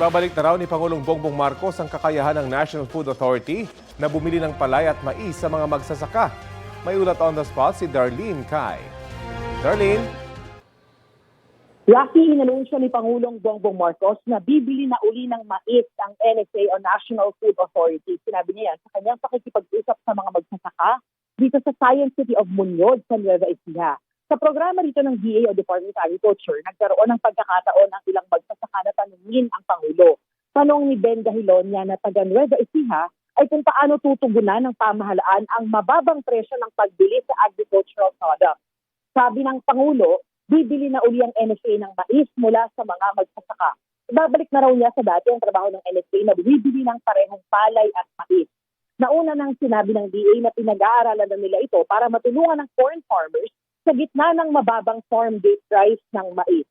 Ibabalik na raw ni Pangulong Bongbong Marcos ang kakayahan ng National Food Authority na bumili ng palay at mais sa mga magsasaka. May ulat on the spot si Darlene Kai. Darlene? Rocky, inanunsyo ni Pangulong Bongbong Marcos na bibili na uli ng mais ang NFA o National Food Authority. Sinabi niya yan sa kanyang pakikipag-usap sa mga magsasaka dito sa Science City of Muñoz sa Nueva Ecija. Sa programa dito ng DA o Department of Agriculture, nagkaroon ng pagkakataon ang ilang magsasaka na tanungin ang Pangulo. Tanong ni Ben Gahilonia na taga Nueva Ecija ay kung paano tutugunan ng pamahalaan ang mababang presyo ng pagbili sa agricultural products. Sabi ng Pangulo, bibili na uli ang NFA ng mais mula sa mga magsasaka. Ibabalik na raw niya sa dati ang trabaho ng NFA na bumibili ng parehong palay at mais. Nauna nang sinabi ng DA na pinag-aaralan na nila ito para matulungan ng corn farmers sa gitna ng mababang farm gate price ng mais.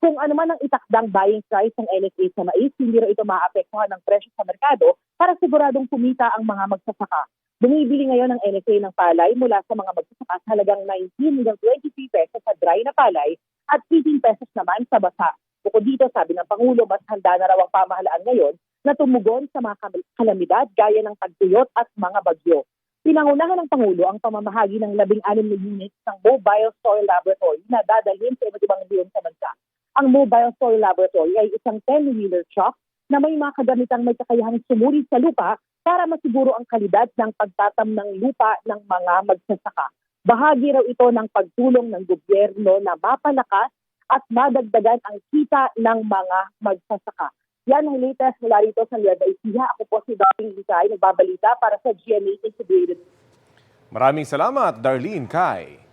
Kung ano man ang itakdang buying price ng NFA sa mais, hindi rin ito maapektuhan ng presyo sa merkado para siguradong kumita ang mga magsasaka. Bumibili ngayon ng NFA ng palay mula sa mga magsasaka sa halagang 19 hanggang 23 pesos sa dry na palay at 18 pesos naman sa basa. Bukod dito, sabi ng Pangulo, mas handa na raw ang pamahalaan ngayon na tumugon sa mga kalamidad gaya ng tagtuyot at mga bagyo. Pinangunahan ng Pangulo ang pamamahagi ng 16 na units ng Mobile Soil Laboratory na dadalhin sa iba't ibang rehiyon sa bansa. Ang Mobile Soil Laboratory ay isang 10-wheeler truck na may mga kagamitang may kakayahang sumuri sa lupa para masiguro ang kalidad ng pagtatam ng lupa ng mga magsasaka. Bahagi raw ito ng pagtulong ng gobyerno na mapalakas at madagdagan ang kita ng mga magsasaka. Yan ang latest mula rito sa Nueva Ecija. Ako po si Darlene Kai, nagbabalita para sa GMA Integrated. Maraming salamat, Darlene Kai.